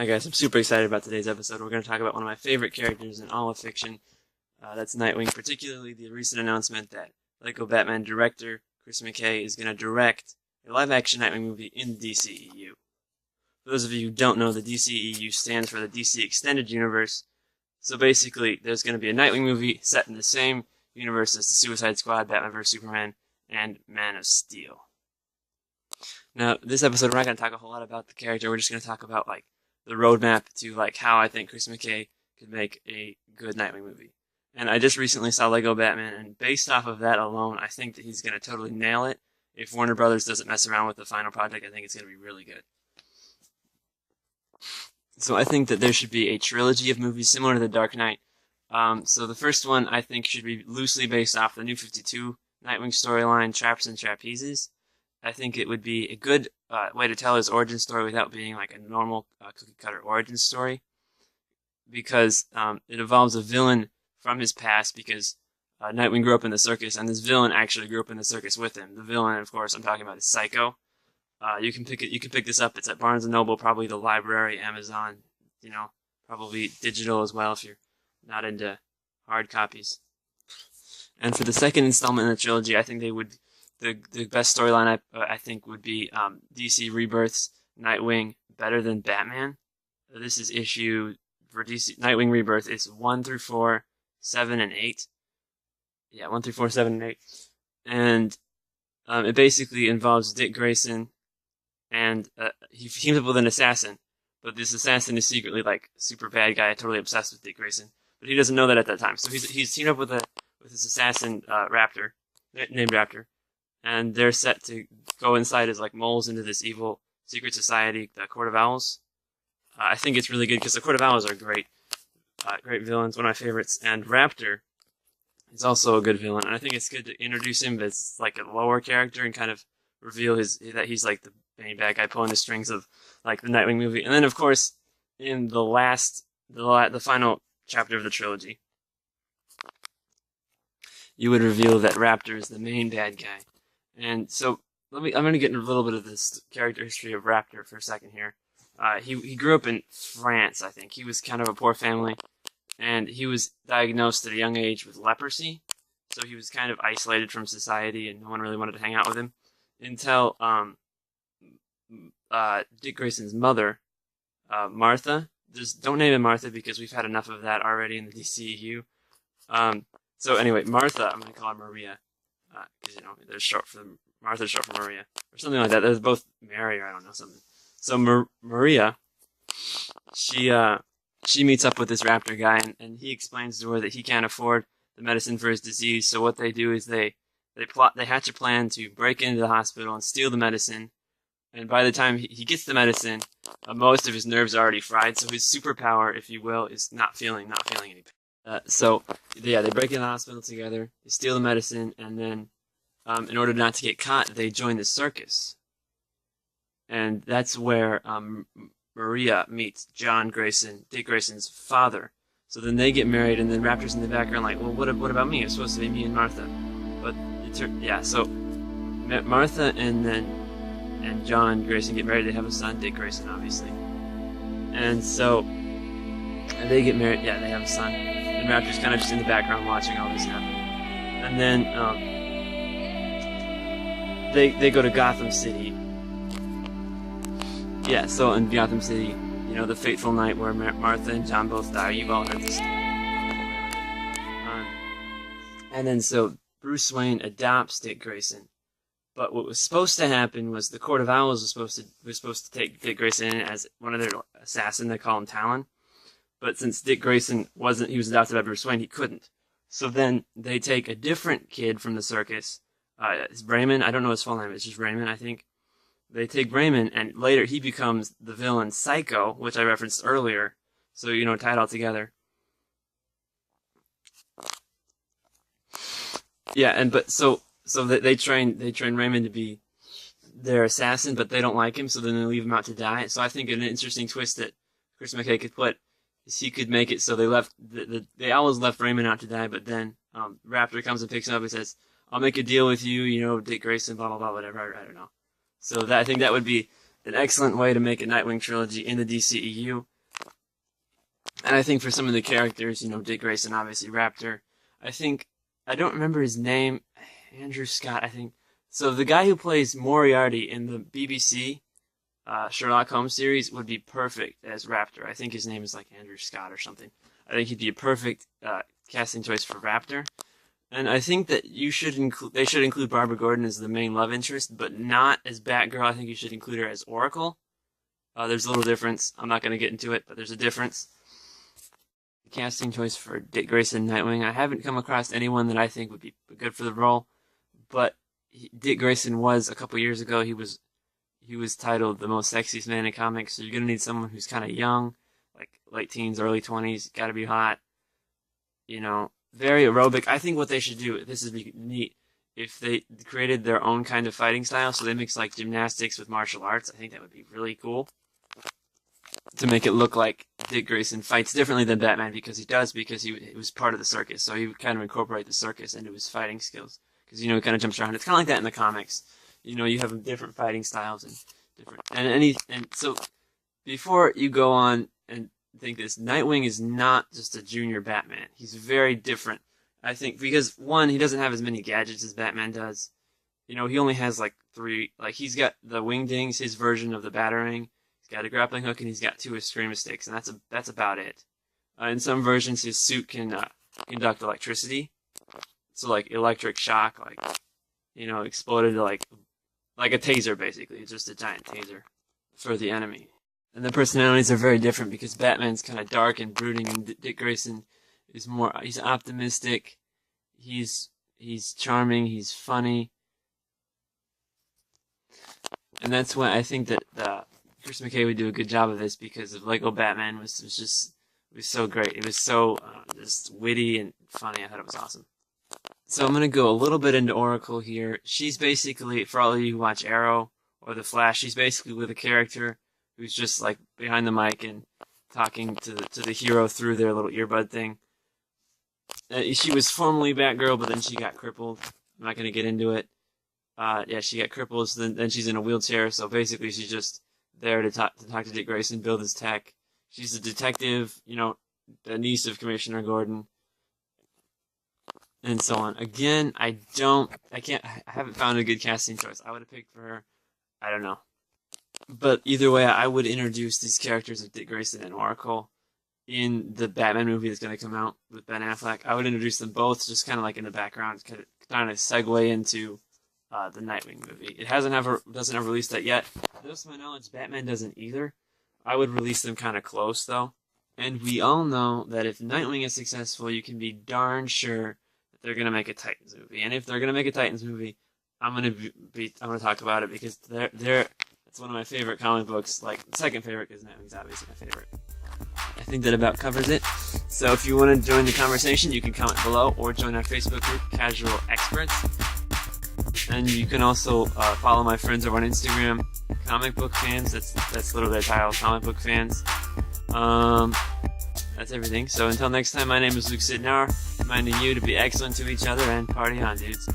Hi guys, I'm super excited about today's episode. We're going to talk about one of my favorite characters in all of fiction. That's Nightwing, particularly the recent announcement that Lego Batman director Chris McKay is going to direct a live-action Nightwing movie in the DCEU. For those of you who don't know, the DCEU stands for the DC Extended Universe. So basically, there's going to be a Nightwing movie set in the same universe as the Suicide Squad, Batman vs Superman, and Man of Steel. Now, this episode, we're not going to talk a whole lot about the character. We're just going to talk about, the roadmap to, how I think Chris McKay could make a good Nightwing movie. And I just recently saw Lego Batman, and based off of that alone, I think that he's going to totally nail it. If Warner Brothers doesn't mess around with the final project, I think it's going to be really good. So I think that there should be a trilogy of movies similar to The Dark Knight. So the first one, I think, should be loosely based off the New 52 Nightwing storyline, Traps and Trapezes. I think it would be a good way to tell his origin story without being like a normal cookie-cutter origin story, because it involves a villain from his past, because Nightwing grew up in the circus, and this villain actually grew up in the circus with him. The villain, of course, I'm talking about is Saiko. You can pick this up. It's at Barnes & Noble, probably the library, Amazon, probably digital as well if you're not into hard copies. And for the second installment in the trilogy, I think they would... The best storyline I think would be DC Rebirth's Nightwing better than Batman. This is issue for DC Nightwing Rebirth. It's 1 through 4, 7 and 8. Yeah, 1 through 4, 7 and 8. And it basically involves Dick Grayson, and he teams up with an assassin. But this assassin is secretly super bad guy, totally obsessed with Dick Grayson. But he doesn't know that at that time. So he's teamed up with this assassin Raptor, named Raptor. And they're set to go inside as moles into this evil secret society, the Court of Owls. I think it's really good because the Court of Owls are great villains, one of my favorites. And Raptor is also a good villain. And I think it's good to introduce him as a lower character and kind of reveal that he's the main bad guy pulling the strings of the Nightwing movie. And then of course in the final chapter of the trilogy, you would reveal that Raptor is the main bad guy. And so I'm going to get into a little bit of this character history of Raptor for a second here. He grew up in France, I think. He was kind of a poor family, and he was diagnosed at a young age with leprosy. So he was kind of isolated from society, and no one really wanted to hang out with him until Dick Grayson's mother, Martha. Just don't name him Martha because we've had enough of that already in the DCEU. So anyway, Martha, I'm going to call her Maria. Because they're short for Martha's short for Maria, or something like that. There's both Mary, or I don't know, something. So Maria, she meets up with this Raptor guy, and he explains to her that he can't afford the medicine for his disease. So what they do is they hatch a plan to break into the hospital and steal the medicine. And by the time he gets the medicine, most of his nerves are already fried. So his superpower, if you will, is not feeling any pain. They break into the hospital together, they steal the medicine, and then, in order not to get caught, they join the circus. And that's where Maria meets John Grayson, Dick Grayson's father. So then they get married, and then Raptor's in the background well, what about me? It's supposed to be me and Martha. But, so Martha and John Grayson get married. They have a son, Dick Grayson, obviously. And so they get married, they have a son. And Raptor's kind of just in the background watching all this happen. And then they go to Gotham City. Yeah, so in Gotham City, the fateful night where Martha and John both die. You've all heard this story. And then so Bruce Wayne adopts Dick Grayson. But what was supposed to happen was the Court of Owls was supposed to take Dick Grayson in as one of their assassins. They call him Talon. But since Dick Grayson he was adopted by Bruce Wayne, he couldn't. So then they take a different kid from the circus. It's Raymond. I don't know his full name. It's just Raymond, I think. They take Raymond, and later he becomes the villain Saiko, which I referenced earlier. So, tie it all together. Yeah, so they train Raymond to be their assassin, but they don't like him, so then they leave him out to die. So I think an interesting twist that Chris McKay could put is he could make it so they always left Raymond out to die, but then Raptor comes and picks him up and says, I'll make a deal with you, Dick Grayson, blah, blah, blah, whatever, I don't know. So I think that would be an excellent way to make a Nightwing trilogy in the DCEU. And I think for some of the characters, you know, Dick Grayson, obviously Raptor. I don't remember his name, Andrew Scott, I think. So the guy who plays Moriarty in the BBC Sherlock Holmes series would be perfect as Raptor. I think his name is like Andrew Scott or something. I think he'd be a perfect casting choice for Raptor. And I think that they should include Barbara Gordon as the main love interest, but not as Batgirl. I think you should include her as Oracle. There's a little difference. I'm not going to get into it, but there's a difference. The casting choice for Dick Grayson Nightwing. I haven't come across anyone that I think would be good for the role, but Dick Grayson was, a couple years ago, he was titled the most sexiest man in comics, so you're going to need someone who's kind of young, like late teens, early 20s, got to be hot, you know, very aerobic. I think what they should do, this would be neat, if they created their own kind of fighting style, so they mix like gymnastics with martial arts. I think that would be really cool. To make it look like Dick Grayson fights differently than Batman, because he was part of the circus, so he would kind of incorporate the circus into his fighting skills. Because, you know, he kind of jumps around. It's kind of like that in the comics. You know, you have different fighting styles and different, and so before you go on and think this, Nightwing is not just a junior Batman. He's very different. I think because, one, he doesn't have as many gadgets as Batman does. You know, he only has like 3, like he's got the wingdings, his version of the Batarang. He's got a grappling hook, and he's got 2 extrema sticks, and that's about it. In some versions, his suit can conduct electricity, so like electric shock, like, you know, exploded like a taser, basically. It's just a giant taser for the enemy. And the personalities are very different, because Batman's kind of dark and brooding, and Dick Grayson is he's optimistic, he's charming, he's funny, and that's why I think that Chris McKay would do a good job of this, because of Lego Batman was so great. It was so just witty and funny. I thought it was awesome. So I'm going to go a little bit into Oracle here. She's basically, for all of you who watch Arrow or The Flash, she's basically with a character who's just like behind the mic and talking to the hero through their little earbud thing. She was formerly Batgirl, but then she got crippled. I'm not going to get into it. Yeah, she got crippled, so then she's in a wheelchair, so basically she's just there to talk to Dick Grayson, build his tech. She's a detective, you know, the niece of Commissioner Gordon, and so on. Again, I haven't found a good casting choice. I would have picked for her. I don't know. But either way, I would introduce these characters of Dick Grayson and Oracle in the Batman movie that's going to come out with Ben Affleck. I would introduce them both just kind of like in the background, kind of segue into the Nightwing movie. It doesn't have released that yet. To my knowledge, Batman doesn't either. I would release them kind of close, though. And we all know that if Nightwing is successful, you can be darn sure that they're going to make a Titans movie. And if they're going to make a Titans movie, I'm going to talk about it, because it's one of my favorite comic books. Like, second favorite, because Nightwing's obviously my favorite. I think that about covers it. So if you want to join the conversation, you can comment below or join our Facebook group, Casual Experts. And you can also follow my friends over on Instagram, Comic Book Fans. That's literally their title, Comic Book Fans. That's everything. So until next time, my name is Luke Sidnauer, reminding you to be excellent to each other and party on, dudes.